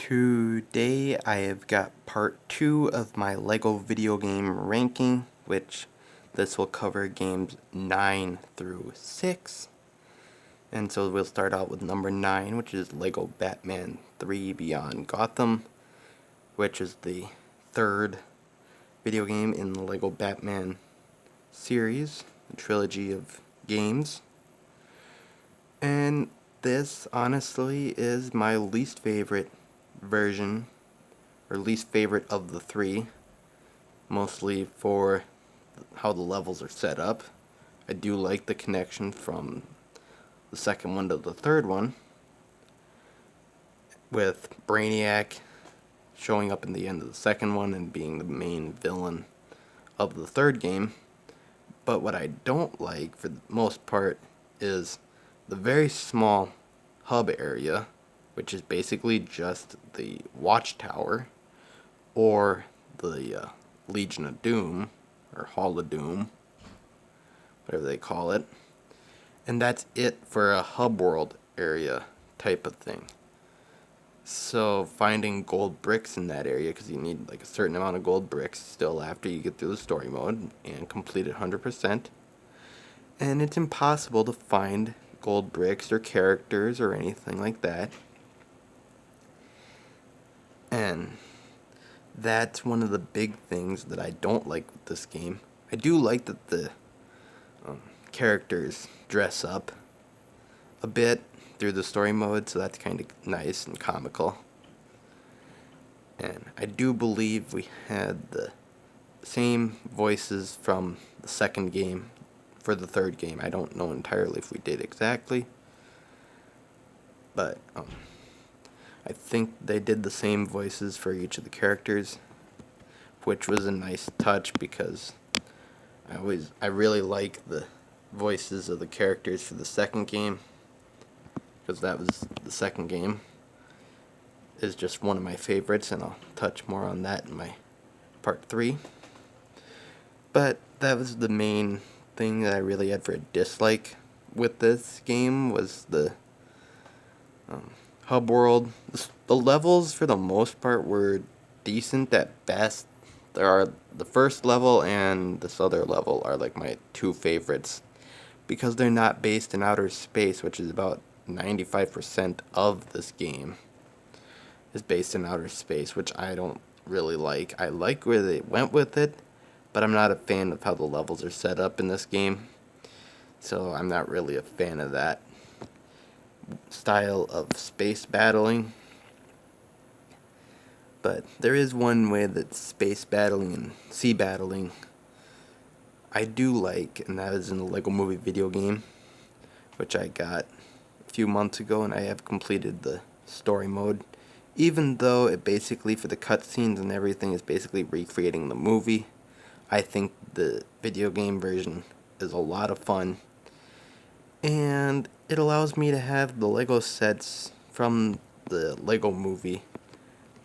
Today I have got part 2 of my LEGO video game ranking, which this will cover games 9 through 6. And so we'll start out with number 9, which is LEGO Batman 3 Beyond Gotham, which is the third video game in the LEGO Batman series, the trilogy of games. And this, honestly, is my least favorite version, or least favorite of the three, mostly for how the levels are set up. I do like the connection from the second one to the third one, with Brainiac showing up in the end of the second one and being the main villain of the third game. But what I don't like, for the most part, is the very small hub area, which is basically just the Watchtower, or the Legion of Doom, or Hall of Doom, whatever they call it. And that's it for a hub world area type of thing. So finding gold bricks in that area, because you need like a certain amount of gold bricks still after you get through the story mode and complete it 100%. And it's impossible to find gold bricks or characters or anything like that. And that's one of the big things that I don't like with this game. I do like that the characters dress up a bit through the story mode, so that's kind of nice and comical. And I do believe we had the same voices from the second game for the third game. I don't know entirely if we did exactly, but I think they did the same voices for each of the characters, which was a nice touch, because I really like the voices of the characters for the second game, because that was the second game is just one of my favorites, and I'll touch more on that in my part 3. But that was the main thing that I really had for a dislike with this game, was the hub world. The levels, for the most part, were decent at best. There are the first level and this other level are like my two favorites, because they're not based in outer space, which is about 95% of this game is based in outer space, which I don't really like. I like where they went with it, but I'm not a fan of how the levels are set up in this game, so I'm not really a fan of that style of space battling. But there is one way that space battling and sea battling I do like, and that is in the LEGO Movie video game, which I got a few months ago, and I have completed the story mode, even though it basically, for the cutscenes and everything, is basically recreating the movie. I think the video game version is a lot of fun, and it allows me to have the LEGO sets from the LEGO Movie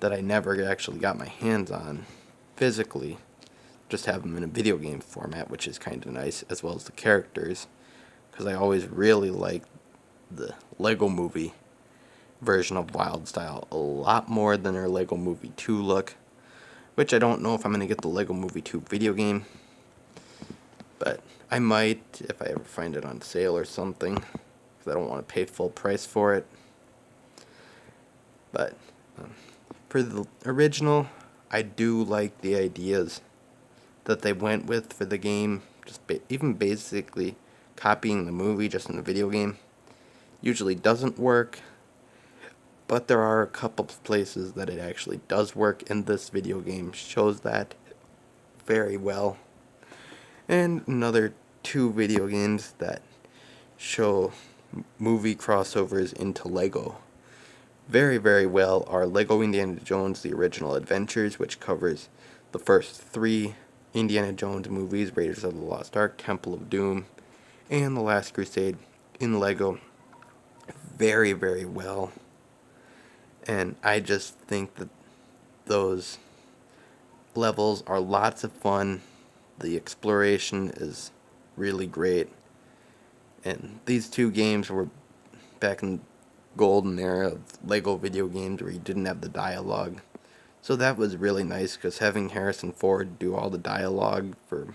that I never actually got my hands on physically, just have them in a video game format, which is kind of nice, as well as the characters, because I always really liked the LEGO Movie version of Wyldstyle a lot more than their LEGO Movie 2 look, which I don't know if I'm going to get the LEGO Movie 2 video game, but I might if I ever find it on sale or something, because I don't want to pay full price for it. But for the original, I do like the ideas that they went with for the game, just even basically copying the movie just in the video game usually doesn't work, but there are a couple of places that it actually does work, and this video game shows that very well. And another 2 video games that show movie crossovers into LEGO very, very well are LEGO Indiana Jones The Original Adventures, which covers the first 3 Indiana Jones movies, Raiders of the Lost Ark, Temple of Doom, and The Last Crusade, in LEGO very, very well. And I just think that those levels are lots of fun. The exploration is really great. And these 2 games were back in golden era of Lego video games where you didn't have the dialogue. So that was really nice because having Harrison Ford do all the dialogue for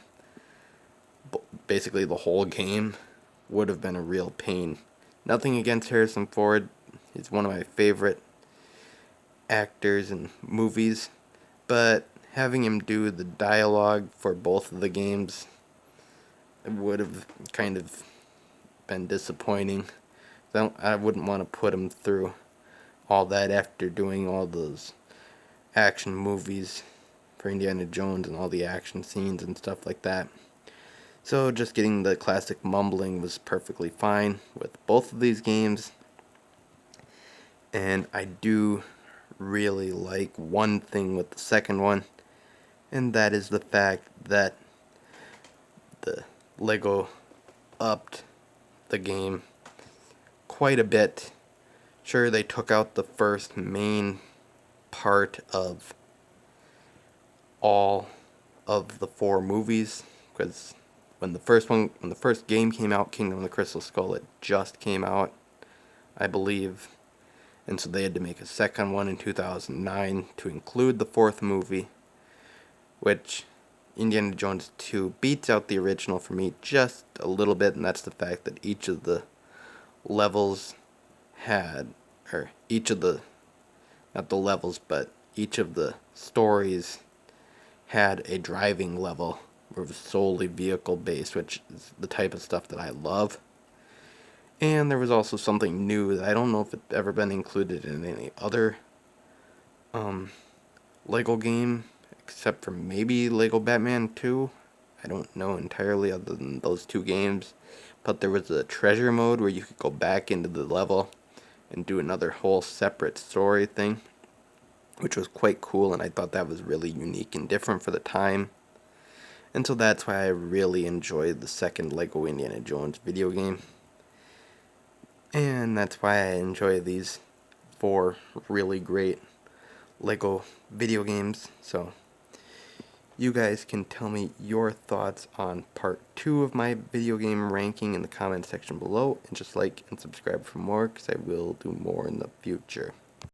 basically the whole game would have been a real pain. Nothing against Harrison Ford. He's one of my favorite actors in movies, but having him do the dialogue for both of the games would have kind of been disappointing. I wouldn't want to put him through all that after doing all those action movies for Indiana Jones and all the action scenes and stuff like that. So just getting the classic mumbling was perfectly fine with both of these games. And I do really like one thing with the second one, and that is the fact that the Lego upped the game quite a bit. Sure, they took out the first main part of all of the 4 movies, because when the first game came out, Kingdom of the Crystal Skull, it just came out, I believe. And so they had to make a second one in 2009 to include the 4th movie, which Indiana Jones 2 beats out the original for me just a little bit, and that's the fact that each of the levels had, or each of the, not the levels, but each of the stories had a driving level, where it was solely vehicle based, which is the type of stuff that I love. And there was also something new that I don't know if it's ever been included in any other Lego game, except for maybe Lego Batman 2. I don't know entirely other than those 2 games. But there was a treasure mode where you could go back into the level and do another whole separate story thing, which was quite cool, and I thought that was really unique and different for the time. And so that's why I really enjoyed the second Lego Indiana Jones video game. And that's why I enjoy these 4 really great Lego video games. So you guys can tell me your thoughts on part 2 of my video game ranking in the comment section below, and just like and subscribe for more, because I will do more in the future.